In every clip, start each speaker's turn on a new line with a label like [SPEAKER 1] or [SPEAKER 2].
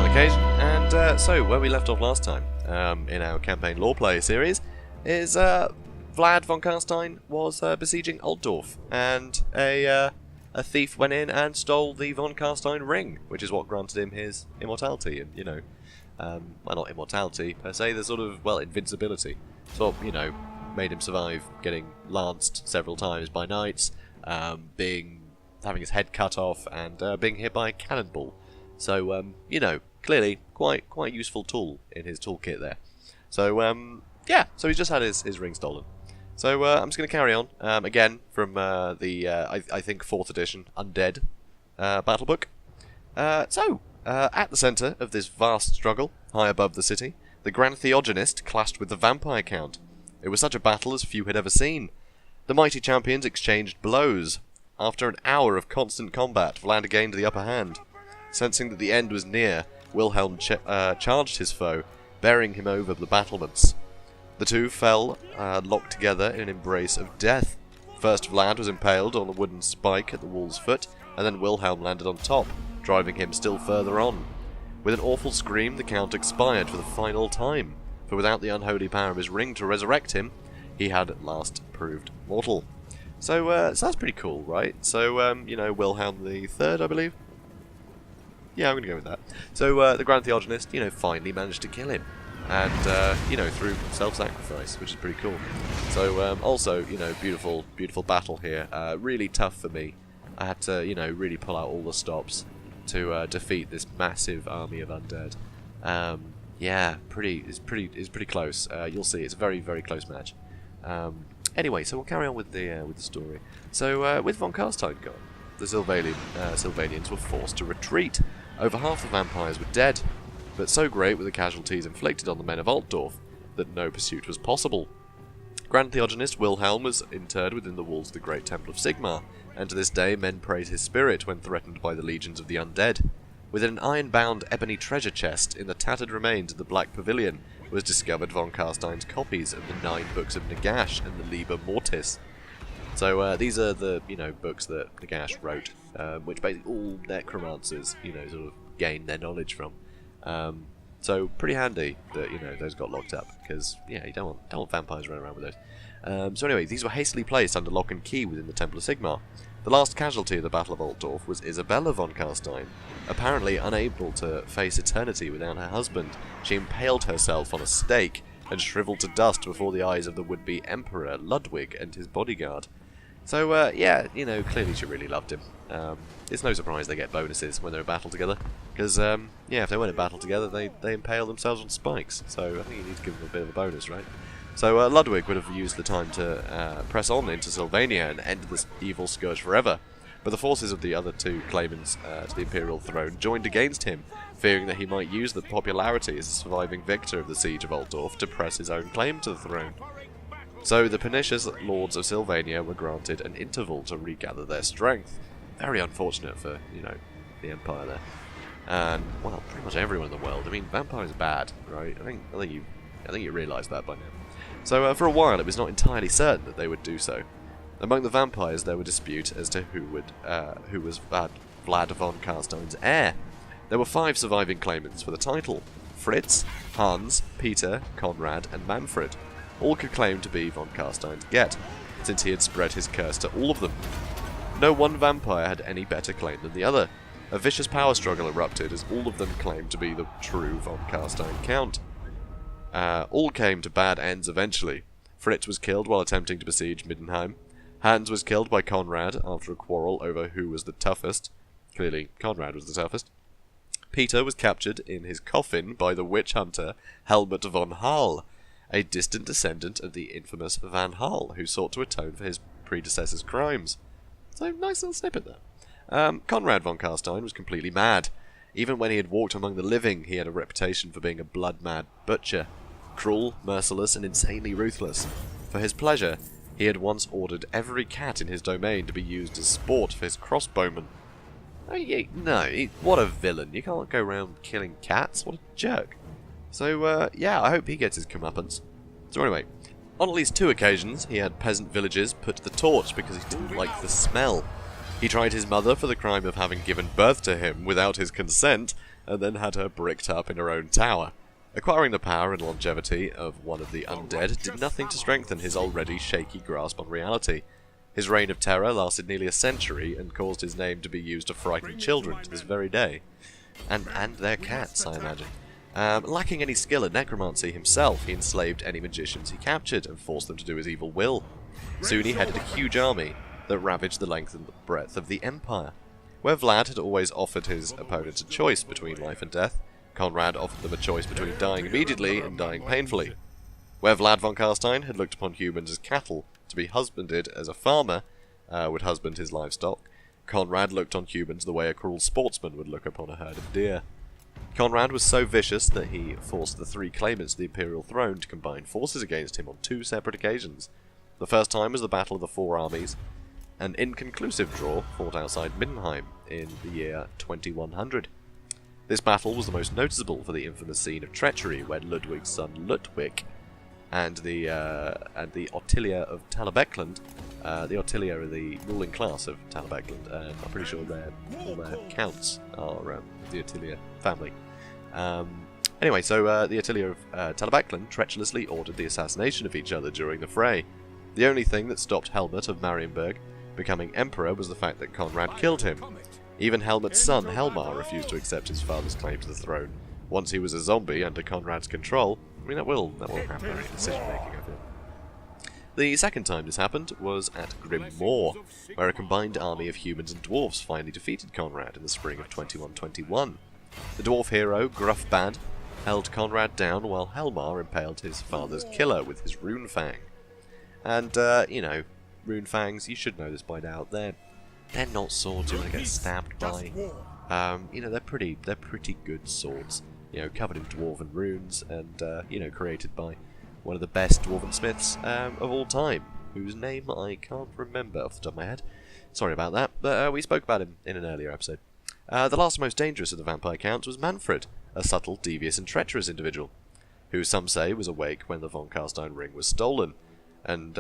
[SPEAKER 1] occasion, and so where we left off last time in our campaign lore play series is Vlad Von Carstein was besieging Altdorf, and a thief went in and stole the Von Carstein ring, which is what granted him his immortality, and, you know, well, not immortality per se, the sort of, well, invincibility. So, you know, made him survive getting lanced several times by knights, having his head cut off, and being hit by a cannonball. So, you know, clearly quite useful tool in his toolkit there. So, yeah, so he's just had his ring stolen. So I'm just going to carry on, again, from I think 4th edition Undead battle book. At the centre of this vast struggle, high above the city, the Grand Theogenist clashed with the Vampire Count. It was such a battle as few had ever seen. The mighty champions exchanged blows. After an hour of constant combat, Vlad gained the upper hand. Sensing that the end was near, Wilhelm charged his foe, bearing him over the battlements. The two fell, locked together in an embrace of death. First Vlad was impaled on a wooden spike at the wall's foot, and then Wilhelm landed on top, driving him still further on. With an awful scream, the Count expired for the final time, for without the unholy power of his ring to resurrect him, he had at last proved mortal. So that's pretty cool, right? So, you know, Wilhelm III, I believe? Yeah, I'm going to go with that. So, the Grand Theogenist, you know, finally managed to kill him. And, you know, through self-sacrifice, which is pretty cool. So, also, you know, beautiful battle here. Really tough for me. I had to, you know, really pull out all the stops to defeat this massive army of undead. Yeah, it's pretty close. You'll see, it's a very close match. Anyway, so we'll carry on with the story. So, with Von Carstein gone, the Sylvanians were forced to retreat. Over half the vampires were dead, but so great were the casualties inflicted on the men of Altdorf that no pursuit was possible. Grand Theogenist Wilhelm was interred within the walls of the great Temple of Sigmar, and to this day men praise his spirit when threatened by the legions of the undead. Within an iron-bound ebony treasure chest in the tattered remains of the Black Pavilion was discovered Von Carstein's copies of the 9 books of Nagash and the Liber Mortis. So these are the, you know, books that Nagash wrote, which basically all necromancers, you know, sort of gain their knowledge from. So pretty handy that, you know, those got locked up, because, yeah, you don't want vampires running around with those. So anyway, these were hastily placed under lock and key within the Temple of Sigmar. The last casualty of the Battle of Altdorf was Isabella von Carstein. Apparently unable to face eternity without her husband, she impaled herself on a stake and shriveled to dust before the eyes of the would-be Emperor Ludwig and his bodyguard. So, yeah, you know, clearly she really loved him. It's no surprise they get bonuses when they're in battle together, because, yeah, if they weren't in battle together, they impale themselves on spikes, so I think you need to give them a bit of a bonus, right? So, Ludwig would have used the time to press on into Sylvania and end this evil scourge forever, but the forces of the other two claimants to the imperial throne joined against him, fearing that he might use the popularity as a surviving victor of the siege of Altdorf to press his own claim to the throne. So the pernicious lords of Sylvania were granted an interval to regather their strength. Very unfortunate for, you know, the Empire there. And, well, pretty much everyone in the world. I mean, vampires are bad, right? I think you realise that by now. So for a while it was not entirely certain that they would do so. Among the vampires there were dispute as to who was Vlad von Carstein's heir. There were 5 surviving claimants for the title: Fritz, Hans, Peter, Conrad, and Manfred. All could claim to be von Carstein's get, since he had spread his curse to all of them. No one vampire had any better claim than the other. A vicious power struggle erupted as all of them claimed to be the true von Carstein Count. All came to bad ends eventually. Fritz was killed while attempting to besiege Middenheim. Hans was killed by Conrad after a quarrel over who was the toughest. Clearly, Conrad was the toughest. Peter was captured in his coffin by the witch hunter Helmut von Hall, a distant descendant of the infamous Van Hal, who sought to atone for his predecessor's crimes. So, nice little snippet there. Conrad von Carstein was completely mad. Even when he had walked among the living, he had a reputation for being a blood-mad butcher. Cruel, merciless, and insanely ruthless. For his pleasure, he had once ordered every cat in his domain to be used as sport for his crossbowmen. What a villain. You can't go around killing cats. What a jerk. So, yeah, I hope he gets his comeuppance. So anyway, on at least 2 occasions, he had peasant villages put to the torch because he didn't like the smell. He tried his mother for the crime of having given birth to him without his consent, and then had her bricked up in her own tower. Acquiring the power and longevity of one of the undead did nothing to strengthen his already shaky grasp on reality. His reign of terror lasted nearly a century and caused his name to be used to frighten children to this very day. And their cats, I imagine. Lacking any skill at necromancy himself, he enslaved any magicians he captured and forced them to do his evil will. Soon he headed a huge army that ravaged the length and breadth of the Empire. Where Vlad had always offered his opponents a choice between life and death, Conrad offered them a choice between dying immediately and dying painfully. Where Vlad Von Carstein had looked upon humans as cattle to be husbanded as a farmer would husband his livestock, Conrad looked on humans the way a cruel sportsman would look upon a herd of deer. Conrad was so vicious that he forced the three claimants to the imperial throne to combine forces against him on two separate occasions. The first time was the Battle of the Four Armies, an inconclusive draw fought outside Mindenheim in the year 2100. This battle was the most noticeable for the infamous scene of treachery where Ludwig's son Ludwig and the Ottilia of Talabecland, the Ottilia are the ruling class of Talabecland, and I'm pretty sure all their counts are the Ottilia family. Anyway, so the Ottilia of Talabecland treacherously ordered the assassination of each other during the fray. The only thing that stopped Helmut of Marienburg becoming emperor was the fact that Conrad killed him. Even Helmut's son, Helmar, refused to accept his father's claim to the throne. Once he was a zombie under Conrad's control, I mean, that will happen in decision-making, I feel. The second time this happened was at Grim Moor, where a combined army of humans and dwarves finally defeated Conrad in the spring of 2121. The dwarf hero, Gruffbad, held Conrad down while Helmar impaled his father's killer with his rune fang. And, rune fangs, you should know this by now, they're not swords you want to get stabbed by. They're pretty good swords. Covered in dwarven runes and, created by one of the best dwarven smiths of all time, whose name I can't remember off the top of my head. Sorry about that, but we spoke about him in an earlier episode. The last and most dangerous of the vampire counts was Manfred, a subtle, devious and treacherous individual, who some say was awake when the Von Carstein ring was stolen, and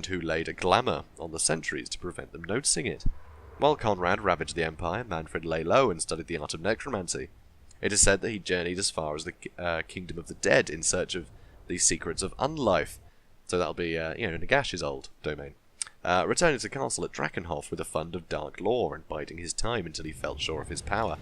[SPEAKER 1] who laid a glamour on the sentries to prevent them noticing it. While Conrad ravaged the Empire, Manfred lay low and studied the art of necromancy. It is said that he journeyed as far as the Kingdom of the Dead in search of the secrets of unlife. So that'll be, Nagash's old domain. Returning to the castle at Drakenhof with a fund of dark lore and biding his time until he felt sure of his power.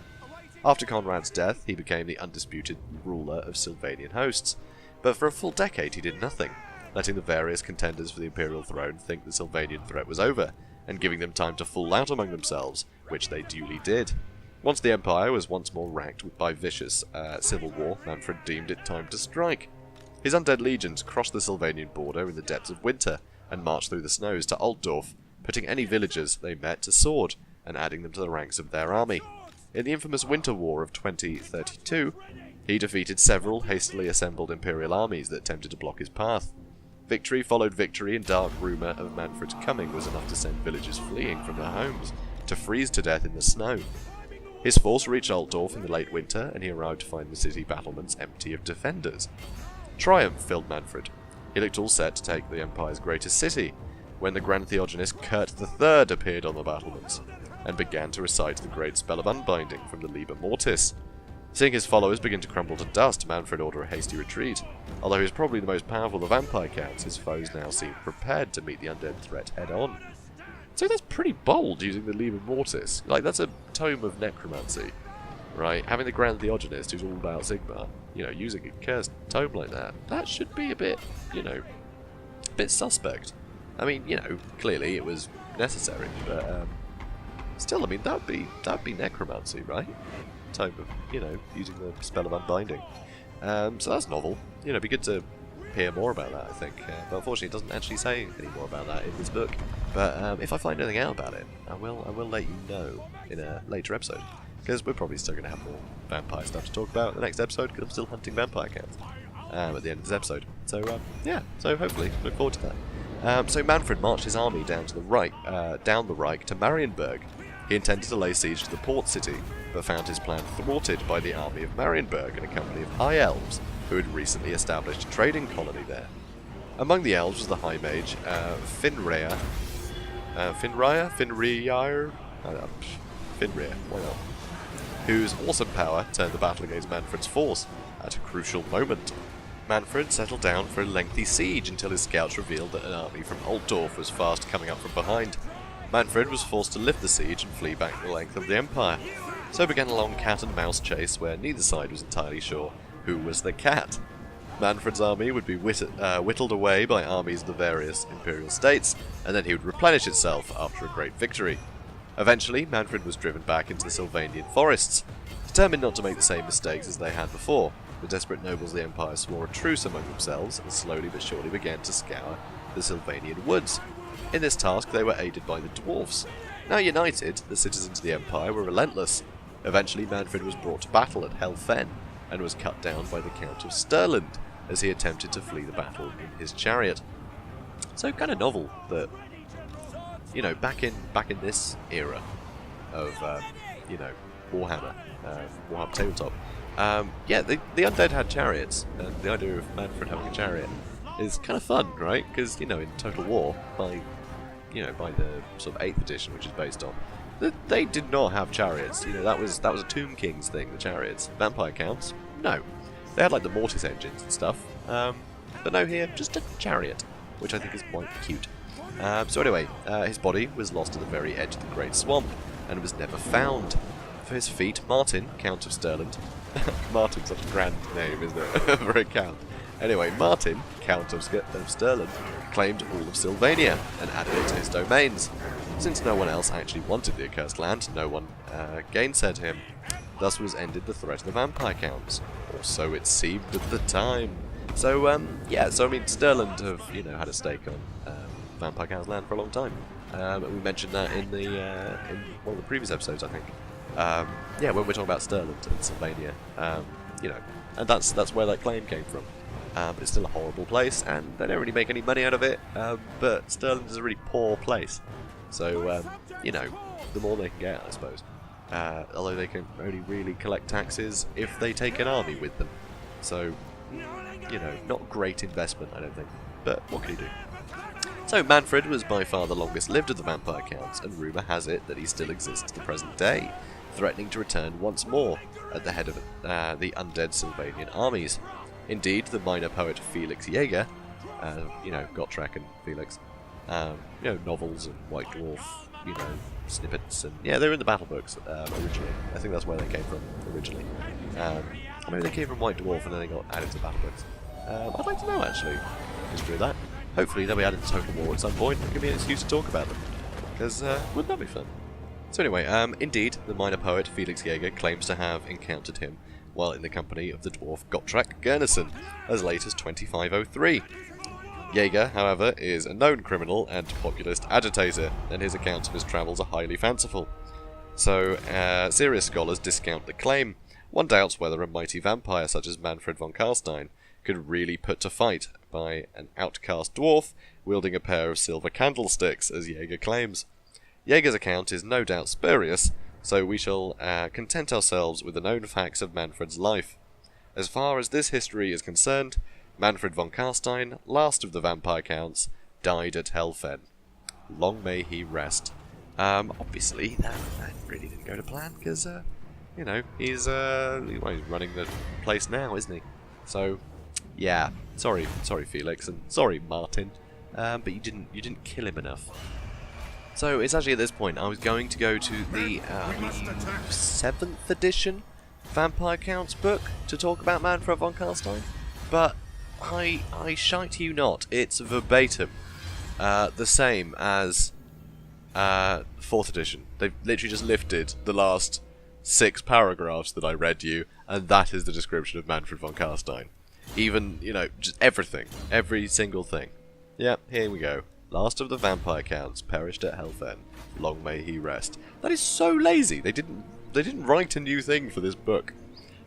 [SPEAKER 1] After Conrad's death, he became the undisputed ruler of Sylvanian hosts, but for a full decade he did nothing, letting the various contenders for the imperial throne think the Sylvanian threat was over, and giving them time to fall out among themselves, which they duly did. Once the Empire was once more racked by vicious civil war, Manfred deemed it time to strike. His undead legions crossed the Sylvanian border in the depths of winter, and marched through the snows to Altdorf, putting any villagers they met to sword, and adding them to the ranks of their army. In the infamous Winter War of 2032, he defeated several hastily assembled imperial armies that attempted to block his path. Victory followed victory, and dark rumour of Manfred's coming was enough to send villagers fleeing from their homes, to freeze to death in the snow. His force reached Altdorf in the late winter, and he arrived to find the city battlements empty of defenders. Triumph filled Manfred. He looked all set to take the Empire's greatest city, when the Grand Theogonist Kurt III appeared on the battlements, and began to recite the great spell of unbinding from the Liber Mortis. Seeing his followers begin to crumble to dust, Manfred ordered a hasty retreat. Although he was probably the most powerful of the vampire counts, his foes now seemed prepared to meet the undead threat head-on. So that's pretty bold, using the Liber Mortis. That's a tome of necromancy, right? Having the Grand Theogonist, who's all about Sigmar, using a cursed tome like that, that should be a bit, a bit suspect. I mean, clearly it was necessary, but still, I mean, that'd be necromancy, right? Tome of, using the spell of unbinding. So that's novel. It'd be good to hear more about that, I think. But unfortunately, it doesn't actually say any more about that in this book. But if I find anything out about it, I will let you know in a later episode. Because we're probably still going to have more vampire stuff to talk about in the next episode, because I'm still hunting vampire counts at the end of this episode. So, so hopefully, look forward to that. So Manfred marched his army down the Reich to Marienburg. He intended to lay siege to the port city, but found his plan thwarted by the army of Marienburg and a company of high elves who had recently established a trading colony there. Among the elves was the high mage Finrea Finrir, why not? Whose awesome power turned the battle against Manfred's force at a crucial moment. Manfred settled down for a lengthy siege until his scouts revealed that an army from Altdorf was fast coming up from behind. Manfred was forced to lift the siege and flee back the length of the empire. So began a long cat-and-mouse chase where neither side was entirely sure who was the cat. Manfred's army would be whittled away by armies of the various imperial states, and then he would replenish itself after a great victory. Eventually, Manfred was driven back into the Sylvanian forests. Determined not to make the same mistakes as they had before, the desperate nobles of the empire swore a truce among themselves and slowly but surely began to scour the Sylvanian woods. In this task, they were aided by the dwarfs. Now united, the citizens of the empire were relentless. Eventually, Manfred was brought to battle at Helfen and was cut down by the Count of Stirland as he attempted to flee the battle in his chariot. So kind of novel that, you know, back in this era of Warhammer, Warhammer Tabletop, the undead had chariots, and the idea of Manfred having a chariot is kind of fun, right? Because, you know, in Total War, by the sort of 8th edition, which is based on, they did not have chariots. You know, that was a Tomb King's thing, the chariots. Vampire Counts, no. They had like the mortis engines and stuff, but no, here, just a chariot, which I think is quite cute. So anyway, his body was lost at the very edge of the Great Swamp, and was never found. For his feat, Martin, Count of Stirland, Martin's such a grand name, isn't it, for a count. Anyway, Martin, Count of Stirland, claimed all of Sylvania, and added it to his domains. Since no one else actually wanted the accursed land, no one gainsaid him. Thus was ended the threat of the Vampire Counts, or so it seemed at the time. So, I mean, Stirland have, had a stake on Vampire Counts land for a long time. We mentioned that in one of the previous episodes, I think. When we're talking about Stirland and Sylvania, and that's where that claim came from. It's still a horrible place, and they don't really make any money out of it, but Stirland is a really poor place. So, the more they can get, I suppose. Although they can only really collect taxes if they take an army with them. So, not a great investment, I don't think. But what can he do? So, Manfred was by far the longest lived of the Vampire Counts, and rumour has it that he still exists to the present day, threatening to return once more at the head of the undead Sylvanian armies. Indeed, the minor poet Felix Jaeger, Gottschalk and Felix, novels and White Dwarf, snippets, and they're in the battle books originally. I think that's where they came from originally. Maybe they came from White Dwarf and then they got added to battle books. I'd like to know actually the history of that. Hopefully they'll be added to Total War at some point and give me an excuse to talk about them, because wouldn't that be fun? So anyway, indeed, the minor poet Felix Jaeger claims to have encountered him while in the company of the dwarf Gottschalk Gurnason as late as 2503. Jaeger, however, is a known criminal and populist agitator, and his accounts of his travels are highly fanciful. So, serious scholars discount the claim. One doubts whether a mighty vampire such as Manfred von Carstein could really put to fight by an outcast dwarf wielding a pair of silver candlesticks, as Jaeger claims. Jaeger's account is no doubt spurious, so we shall content ourselves with the known facts of Manfred's life. As far as this history is concerned, Manfred von Carstein, last of the Vampire Counts, died at Helfen. Long may he rest. Obviously, that really didn't go to plan, because, he's running the place now, isn't he? So, yeah, sorry Felix, and sorry Martin, but you didn't kill him enough. So it's actually at this point I was going to go to the 7th edition Vampire Counts book to talk about Manfred von Carstein, but I shite you not, it's verbatim the same as 4th edition. They've literally just lifted the last 6 paragraphs that I read you, and that is the description of Manfred von Carstein. Even, just everything, every single thing. Yep, here we go. Last of the Vampire Counts perished at Helfen. Long may he rest. That is so lazy. They didn't write a new thing for this book.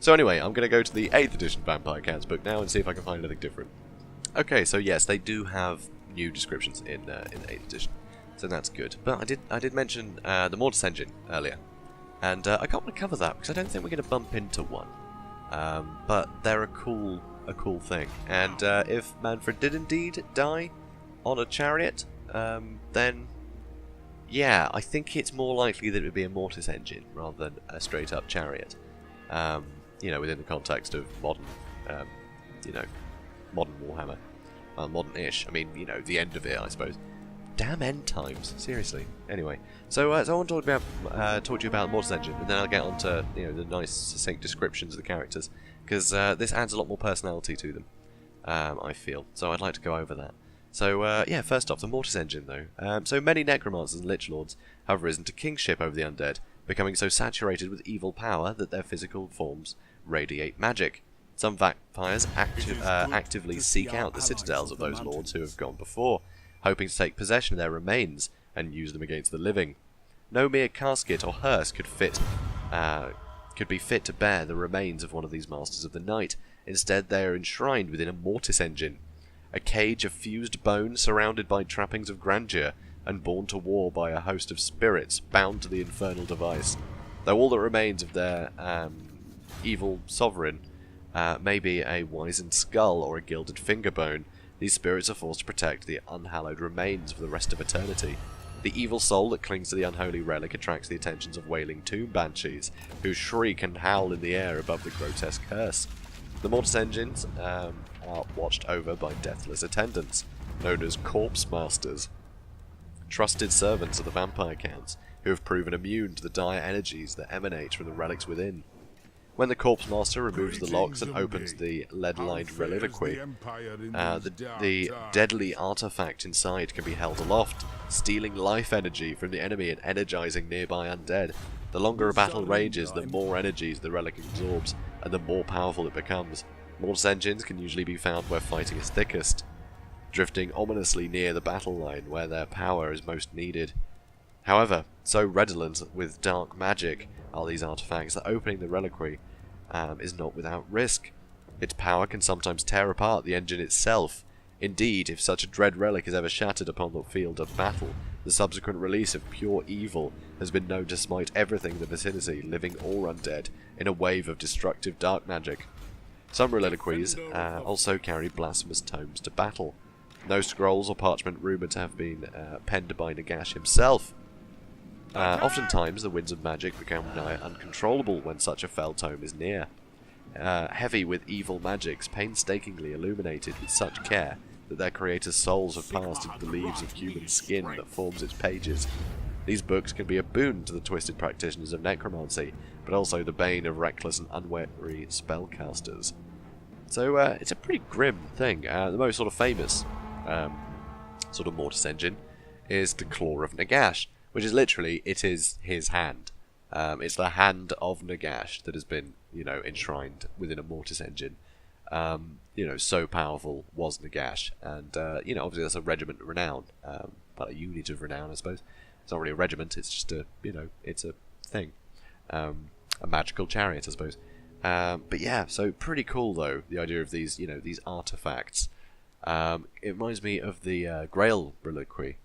[SPEAKER 1] So anyway, I'm going to go to the 8th edition Vampire Counts book now and see if I can find anything different. Okay, so yes, they do have new descriptions in the 8th edition, so that's good. But I did mention the mortis engine earlier, and I can't want to cover that because I don't think we're going to bump into one. But they're a cool thing, and if Manfred did indeed die on a chariot, then yeah, I think it's more likely that it would be a mortis engine rather than a straight-up chariot. You know, within the context of modern, you know, modern Warhammer. Modern-ish. I mean, you know, the end of it, I suppose. Damn end times, seriously. Anyway, so I want to talk to you about Mortis Engine, and then I'll get on to, you know, the nice, succinct descriptions of the characters, because this adds a lot more personality to them, I feel. So I'd like to go over that. So, yeah, first off, the Mortis Engine, though. So many necromancers and lich lords have risen to kingship over the undead, becoming so saturated with evil power that their physical forms radiate magic. Some vampires actively seek out the citadels of those lords who have gone before, hoping to take possession of their remains and use them against the living. No mere casket or hearse could be fit to bear the remains of one of these masters of the night. Instead, they are enshrined within a Mortis Engine, a cage of fused bone surrounded by trappings of grandeur and borne to war by a host of spirits bound to the infernal device. Though all that remains of their evil sovereign may be a wizened skull or a gilded finger bone, these spirits are forced to protect the unhallowed remains for the rest of eternity. The evil soul that clings to the unholy relic attracts the attentions of wailing tomb banshees, who shriek and howl in the air above the grotesque curse. The Mortis Engines are watched over by deathless attendants, known as Corpse Masters, trusted servants of the Vampire Counts, who have proven immune to the dire energies that emanate from the relics within. When the Corpse Master removes the locks and opens the lead-lined reliquary, the deadly artifact inside can be held aloft, stealing life energy from the enemy and energizing nearby undead. The longer a battle rages, the more energies the relic absorbs, and the more powerful it becomes. Mortis Engines can usually be found where fighting is thickest, drifting ominously near the battle line where their power is most needed. However, so redolent with dark magic are these artifacts that opening the reliquary is not without risk. Its power can sometimes tear apart the engine itself. Indeed, if such a dread relic is ever shattered upon the field of battle, the subsequent release of pure evil has been known to smite everything in the vicinity, living or undead, in a wave of destructive dark magic. Some reliquaries also carry blasphemous tomes to battle. No scrolls or parchment rumoured to have been penned by Nagash himself. Oftentimes, the winds of magic become nigh uncontrollable when such a fell tome is near. Heavy with evil magics, painstakingly illuminated with such care that their creators' souls have passed into the leaves of human skin that forms its pages. These books can be a boon to the twisted practitioners of necromancy, but also the bane of reckless and unwary spellcasters. So it's a pretty grim thing. The most sort of famous sort of Mortis Engine is the Claw of Nagash, which is literally, it is his hand. It's the hand of Nagash that has been, you know, enshrined within a Mortis Engine. You know, so powerful was Nagash, and you know, obviously that's a regiment of renown, but a unit of renown, I suppose. It's not really a regiment; it's just a, you know, it's a thing, a magical chariot, I suppose. But yeah, so pretty cool though, the idea of these, you know, these artifacts. It reminds me of the Grail reliquary,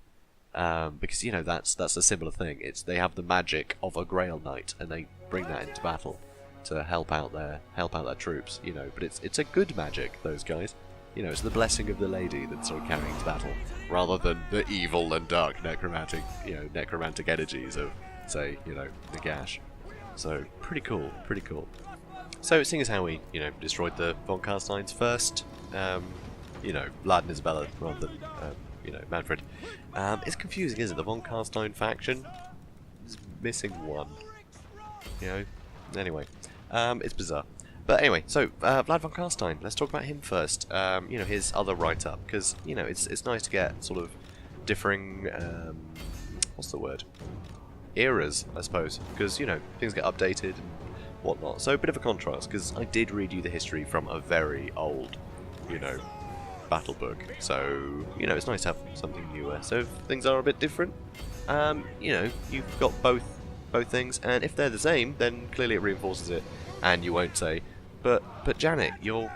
[SPEAKER 1] because you know that's a similar thing. They have the magic of a Grail Knight, and they bring that into battle to help out their troops, you know. But it's a good magic, those guys. You know, it's the blessing of the lady that's sort of carrying to battle, rather than the evil and dark necromantic energies of, say, you know, Nagash. So pretty cool, pretty cool. So seeing as how we, you know, destroyed the Von Carsteins first, you know, Vlad and Isabella rather than, you know, Manfred. It's confusing, isn't it? The Von Carstein faction is missing one. You know? Anyway, it's bizarre. But anyway, so Vlad Von Carstein, let's talk about him first. You know, his other write-up, because, you know, it's nice to get sort of differing, what's the word? Eras, I suppose, because, you know, things get updated and whatnot. So a bit of a contrast, because I did read you the history from a very old, you know, battle book. So, you know, it's nice to have something newer. So if things are a bit different, you know, you've got both things, and if they're the same, then clearly it reinforces it, and you won't say, but Janet, you're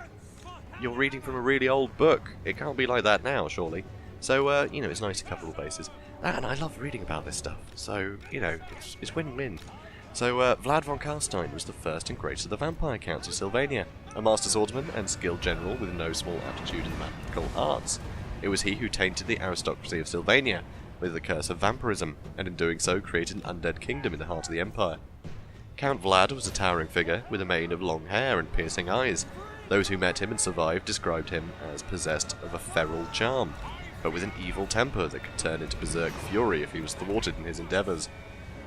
[SPEAKER 1] reading from a really old book. It can't be like that now, surely. So, you know, it's nice to cover all bases. And I love reading about this stuff. So, you know, it's win-win. So, Vlad Von Carstein was the first and greatest of the Vampire Counts of Sylvania, a master swordsman and skilled general with no small aptitude in the magical arts. It was he who tainted the aristocracy of Sylvania, with the curse of vampirism, and in doing so created an undead kingdom in the heart of the Empire. Count Vlad was a towering figure with a mane of long hair and piercing eyes. Those who met him and survived described him as possessed of a feral charm, but with an evil temper that could turn into berserk fury if he was thwarted in his endeavours.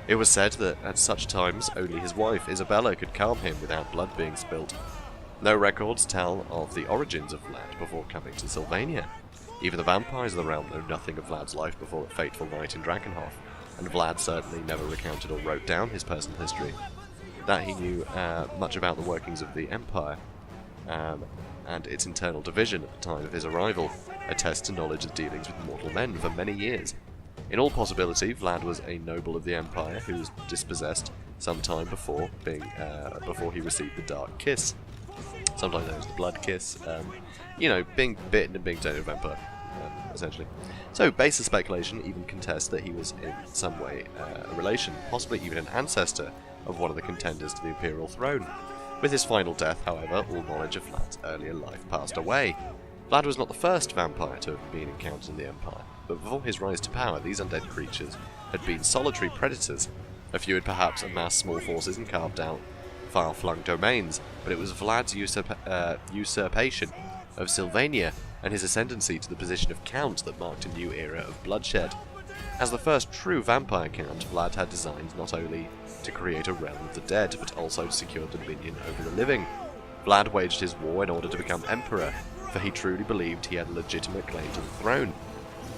[SPEAKER 1] It was said that at such times only his wife Isabella could calm him without blood being spilt. No records tell of the origins of Vlad before coming to Sylvania. Even the vampires of the realm know nothing of Vlad's life before that fateful night in Drakenhof, and Vlad certainly never recounted or wrote down his personal history. That he knew much about the workings of the Empire, and its internal division at the time of his arrival, attests to knowledge of dealings with mortal men for many years. In all possibility, Vlad was a noble of the Empire who was dispossessed some time before he received the Dark Kiss. Sometimes known as the Blood Kiss. Being bitten and being turned into a vampire, essentially. So, baser speculation even contests that he was in some way a relation, possibly even an ancestor, of one of the contenders to the imperial throne. With his final death, however, all knowledge of Vlad's earlier life passed away. Vlad was not the first vampire to have been encountered in the Empire, but before his rise to power, these undead creatures had been solitary predators. A few had perhaps amassed small forces and carved out far-flung domains, but it was Vlad's usurpation of Sylvania and his ascendancy to the position of Count that marked a new era of bloodshed. As the first true vampire count, Vlad had designs not only to create a realm of the dead, but also to secure dominion over the living. Vlad waged his war in order to become emperor, for he truly believed he had a legitimate claim to the throne.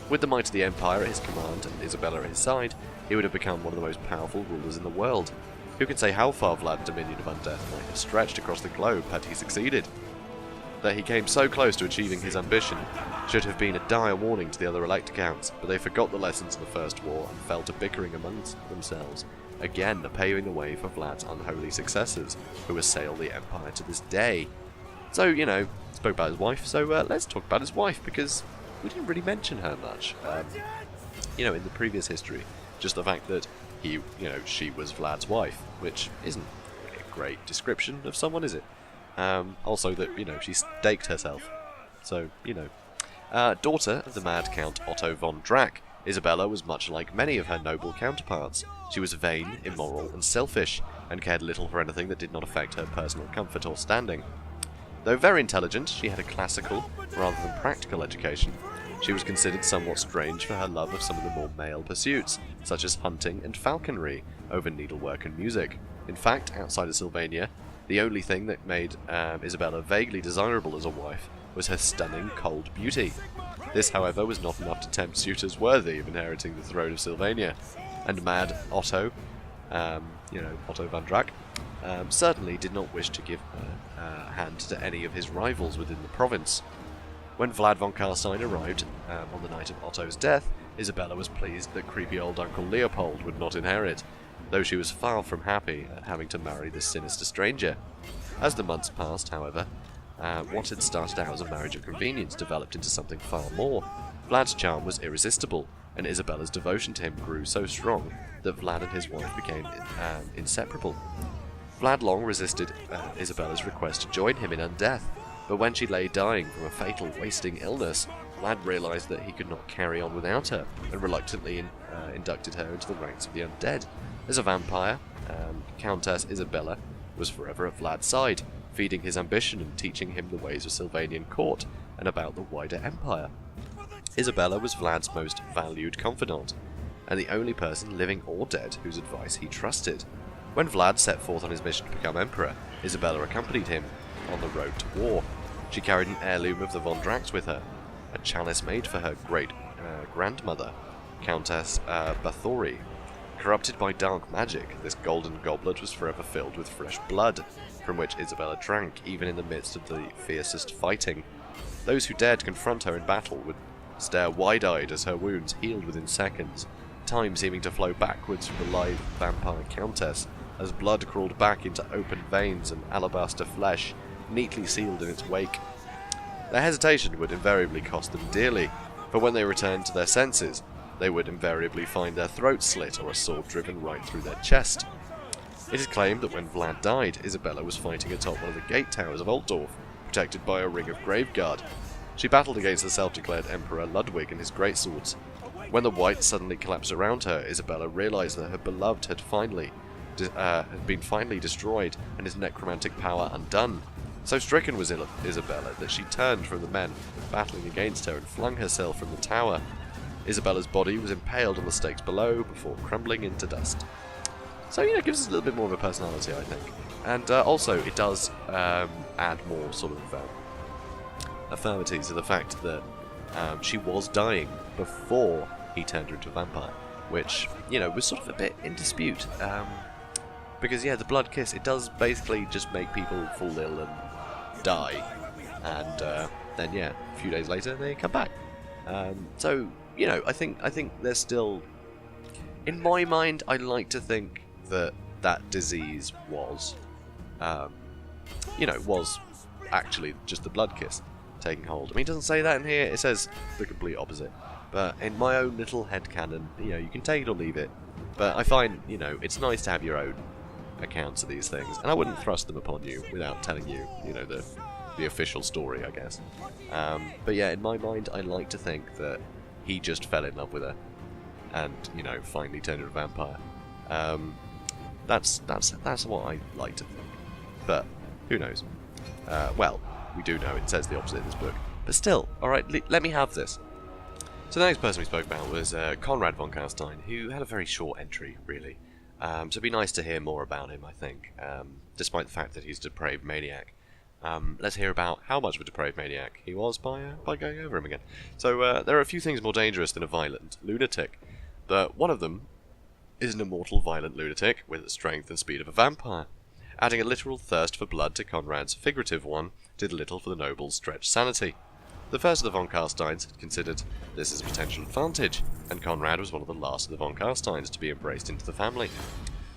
[SPEAKER 1] With the might of the Empire at his command and Isabella at his side, he would have become one of the most powerful rulers in the world. Who can say how far Vlad's dominion of undeath might have stretched across the globe had he succeeded? That he came so close to achieving his ambition should have been a dire warning to the other elect counts, but they forgot the lessons of the First War and fell to bickering amongst themselves, again paving the way for Vlad's unholy successors, who assail the Empire to this day. So, spoke about his wife, so let's talk about his wife, because we didn't really mention her much. In the previous history, just the fact that she was Vlad's wife, which isn't really a great description of someone, is it? Also that, she staked herself. So, daughter of the mad Count Otto von Drac, Isabella was much like many of her noble counterparts. She was vain, immoral, and selfish, and cared little for anything that did not affect her personal comfort or standing. Though very intelligent, she had a classical, rather than practical education. She was considered somewhat strange for her love of some of the more male pursuits, such as hunting and falconry, over needlework and music. In fact, outside of Sylvania, the only thing that made Isabella vaguely desirable as a wife was her stunning, cold beauty. This, however, was not enough to tempt suitors worthy of inheriting the throne of Sylvania, and mad Otto, Otto von Drac, certainly did not wish to give a hand to any of his rivals within the province. When Vlad von Carstein arrived on the night of Otto's death, Isabella was pleased that creepy old Uncle Leopold would not inherit, though she was far from happy at having to marry this sinister stranger. As the months passed, however, what had started out as a marriage of convenience developed into something far more. Vlad's charm was irresistible, and Isabella's devotion to him grew so strong that Vlad and his wife became inseparable. Vlad long resisted Isabella's request to join him in undeath, but when she lay dying from a fatal wasting illness, Vlad realised that he could not carry on without her, and reluctantly inducted her into the ranks of the undead. As a vampire, Countess Isabella was forever at Vlad's side, feeding his ambition and teaching him the ways of Sylvanian court and about the wider empire. Isabella was Vlad's most valued confidant, and the only person, living or dead, whose advice he trusted. When Vlad set forth on his mission to become emperor, Isabella accompanied him on the road to war. She carried an heirloom of the Von Dracs with her, a chalice made for her great-grandmother, Countess Bathory. Corrupted by dark magic, this golden goblet was forever filled with fresh blood, from which Isabella drank, even in the midst of the fiercest fighting. Those who dared confront her in battle would stare wide-eyed as her wounds healed within seconds, time seeming to flow backwards from the live vampire countess, as blood crawled back into open veins and alabaster flesh, neatly sealed in its wake. Their hesitation would invariably cost them dearly, for when they returned to their senses, they would invariably find their throats slit or a sword driven right through their chest. It is claimed that when Vlad died, Isabella was fighting atop one of the gate towers of Altdorf, protected by a ring of graveguard. She battled against the self-declared Emperor Ludwig and his greatswords. When the white suddenly collapsed around her, Isabella realised that her beloved had been finally destroyed and his necromantic power undone. So stricken was Isabella that she turned from the men battling against her and flung herself from the tower. Isabella's body was impaled on the stakes below before crumbling into dust. So, it gives us a little bit more of a personality, I think. And also, it does add more sort of affirmity to the fact that she was dying before he turned her into a vampire, which, was sort of a bit in dispute. Because, the blood kiss, it does basically just make people fall ill and die. And then, a few days later, they come back. So, I think there's still... In my mind, I like to think that disease was, was actually just the blood kiss taking hold. I mean, it doesn't say that in here, it says the complete opposite. But in my own little headcanon, you can take it or leave it. But I find, it's nice to have your own accounts of these things. And I wouldn't thrust them upon you without telling you, the official story, I guess. But yeah, in my mind, I like to think that he just fell in love with her. And, finally turned into a vampire. That's what I like to think. But, who knows? Well, we do know it says the opposite in this book. But still, alright, let me have this. So the next person we spoke about was Conrad von Carstein, who had a very short entry, really. So it'd be nice to hear more about him, I think, despite the fact that he's a depraved maniac. Let's hear about how much of a depraved maniac he was by going over him again. So there are a few things more dangerous than a violent lunatic, but one of them is an immortal violent lunatic with the strength and speed of a vampire. Adding a literal thirst for blood to Conrad's figurative one did little for the noble's stretched sanity. The first of the von Carsteins had considered this as a potential advantage, and Conrad was one of the last of the von Carsteins to be embraced into the family.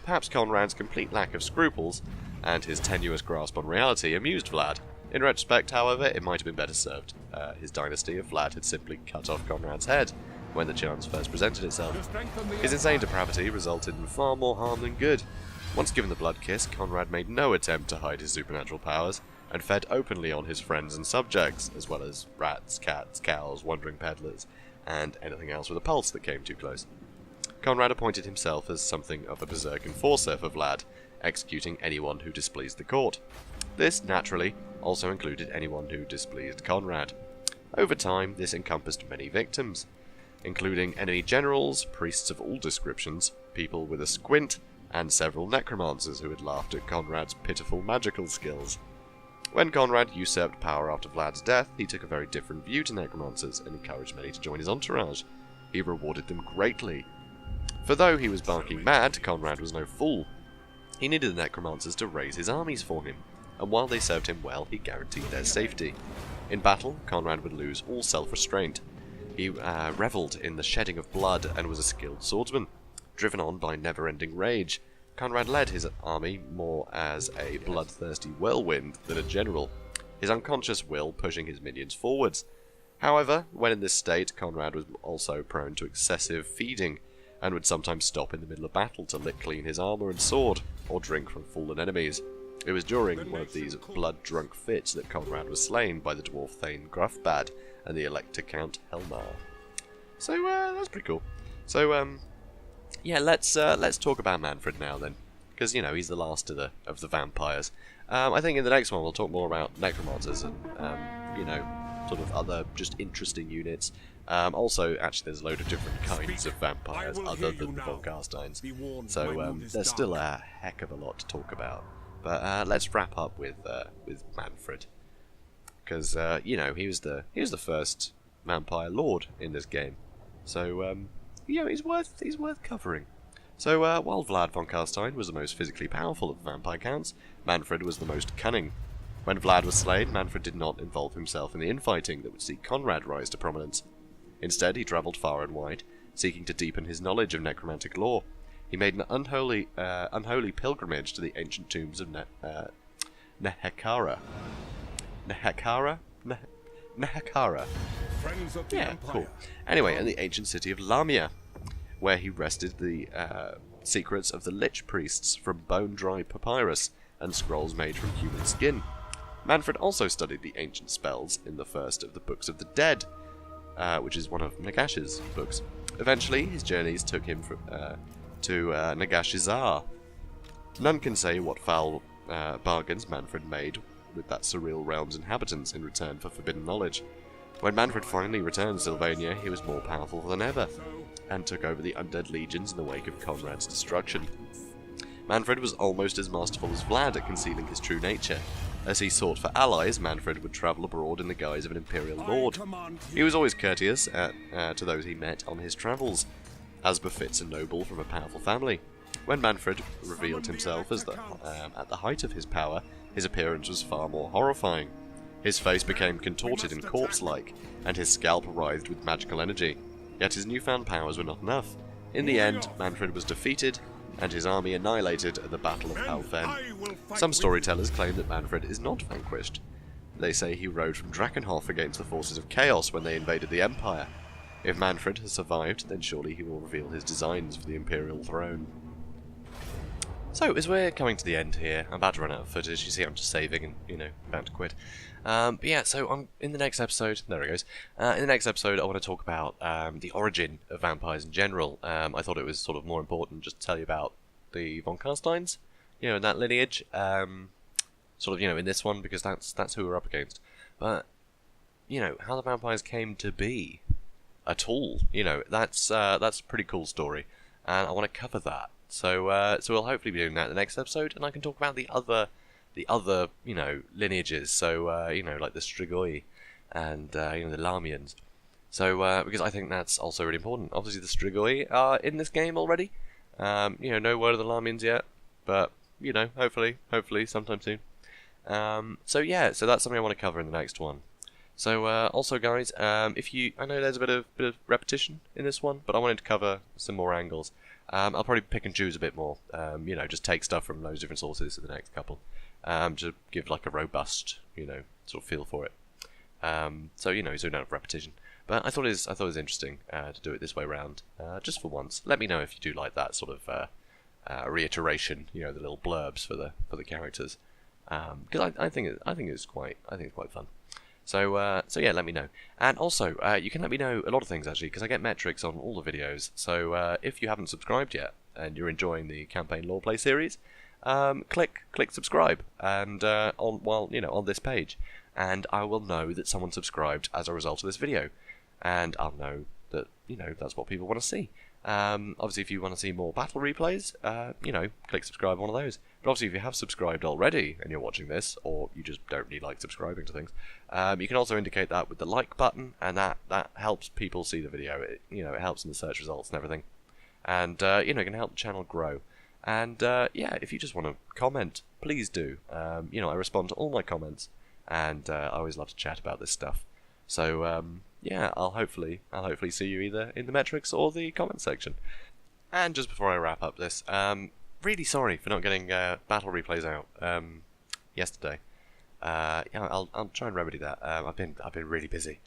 [SPEAKER 1] Perhaps Conrad's complete lack of scruples and his tenuous grasp on reality amused Vlad. In retrospect, however, it might have been better served. His dynasty of Vlad had simply cut off Conrad's head when the chance first presented itself. His insane depravity resulted in far more harm than good. Once given the blood kiss, Conrad made no attempt to hide his supernatural powers, and fed openly on his friends and subjects, as well as rats, cats, cows, wandering peddlers, and anything else with a pulse that came too close. Conrad appointed himself as something of a berserk enforcer for Vlad, executing anyone who displeased the court. This, naturally, also included anyone who displeased Conrad. Over time, this encompassed many victims, including enemy generals, priests of all descriptions, people with a squint, and several necromancers who had laughed at Conrad's pitiful magical skills. When Conrad usurped power after Vlad's death, he took a very different view to necromancers and encouraged many to join his entourage. He rewarded them greatly. For though he was barking mad, Conrad was no fool. He needed the necromancers to raise his armies for him, and while they served him well, he guaranteed their safety. In battle, Conrad would lose all self-restraint. He revelled in the shedding of blood and was a skilled swordsman. Driven on by never-ending rage, Conrad led his army more as a bloodthirsty whirlwind than a general, his unconscious will pushing his minions forwards. However, when in this state, Conrad was also prone to excessive feeding, and would sometimes stop in the middle of battle to lick clean his armour and sword, or drink from fallen enemies. It was during one of these blood-drunk fits that Conrad was slain by the dwarf Thane Gruffbad and the Elector Count Helmar. So, that's pretty cool. So, yeah, let's talk about Manfred now then, because he's the last of the vampires. I think in the next one we'll talk more about necromancers and sort of other just interesting units. Also, actually, there's a load of different kinds of vampires other than the von Carsteins, so there's still a heck of a lot to talk about. But let's wrap up with Manfred, because he was the first vampire lord in this game, so. He's worth covering. So, while Vlad von Carstein was the most physically powerful of the vampire counts, Manfred was the most cunning. When Vlad was slain, Manfred did not involve himself in the infighting that would see Conrad rise to prominence. Instead, he travelled far and wide, seeking to deepen his knowledge of necromantic lore. He made an unholy pilgrimage to the ancient tombs of Nehekara. Yeah, cool. Anyway, in the ancient city of Lamia, where he wrested the secrets of the Lich Priests from bone-dry papyrus and scrolls made from human skin. Manfred also studied the ancient spells in the first of the Books of the Dead, which is one of Nagash's books, eventually his journeys took him to Nagashizar. None can say what foul bargains Manfred made with that surreal realm's inhabitants in return for forbidden knowledge. When Manfred finally returned to Sylvania, he was more powerful than ever, and took over the undead legions in the wake of Conrad's destruction. Manfred was almost as masterful as Vlad at concealing his true nature. As he sought for allies, Manfred would travel abroad in the guise of an imperial lord. He was always courteous to those he met on his travels, as befits a noble from a powerful family. When Manfred revealed himself as at the height of his power, his appearance was far more horrifying. His face became contorted and corpse-like, and his scalp writhed with magical energy. Yet his newfound powers were not enough. In the end, Manfred was defeated, and his army annihilated at the Battle of Halfen. Some storytellers claim that Manfred is not vanquished. They say he rode from Drakenhof against the forces of Chaos when they invaded the Empire. If Manfred has survived, then surely he will reveal his designs for the Imperial throne. So, as we're coming to the end here, I'm about to run out of footage. You see, I'm just saving and, about to quit. But yeah, so in the next episode, there it goes. In the next episode, I want to talk about the origin of vampires in general. I thought it was sort of more important just to tell you about the Von Carsteins, in that lineage. Sort of, in this one, because that's who we're up against. But, how the vampires came to be at all, that's a pretty cool story, and I want to cover that. So we'll hopefully be doing that in the next episode, and I can talk about the other lineages. So like the Strigoi and the Lamians. So because I think that's also really important. Obviously, the Strigoi are in this game already. No word of the Lamians yet, but hopefully sometime soon. So that's something I want to cover in the next one. So also, guys, I know there's a bit of repetition in this one, but I wanted to cover some more angles. I'll probably pick and choose a bit more. Just take stuff from those different sources in the next couple, to give like a robust, sort of feel for it. So you don't have repetition. But I thought it was interesting to do it this way round, just for once. Let me know if you do like that sort of reiteration, the little blurbs for the characters, because I think it's quite fun. So yeah, let me know. And also, you can let me know a lot of things, actually, because I get metrics on all the videos. So if you haven't subscribed yet, and you're enjoying the Campaign Lore Play series, click subscribe, and on this page. And I will know that someone subscribed as a result of this video. And I'll know that, that's what people want to see. Obviously, if you want to see more battle replays, click subscribe on one of those. But obviously, if you have subscribed already and you're watching this, or you just don't really like subscribing to things, you can also indicate that with the like button, and that helps people see the video. It helps in the search results and everything. And, it can help the channel grow. And, if you just want to comment, please do. I respond to all my comments, and I always love to chat about this stuff. So, I'll hopefully see you either in the metrics or the comment section. And just before I wrap up this, really sorry for not getting battle replays out yesterday. I'll try and remedy that. I've been really busy,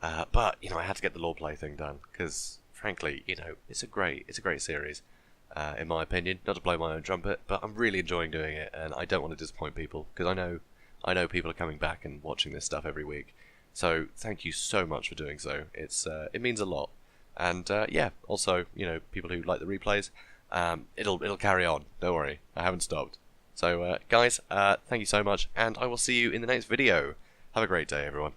[SPEAKER 1] but I had to get the lore play thing done because, frankly, it's a great series, in my opinion. Not to blow my own trumpet, but I'm really enjoying doing it, and I don't want to disappoint people because I know people are coming back and watching this stuff every week. So thank you so much for doing so. It means a lot, and also people who like the replays, it'll carry on. Don't worry, I haven't stopped. So guys, thank you so much, and I will see you in the next video. Have a great day, everyone.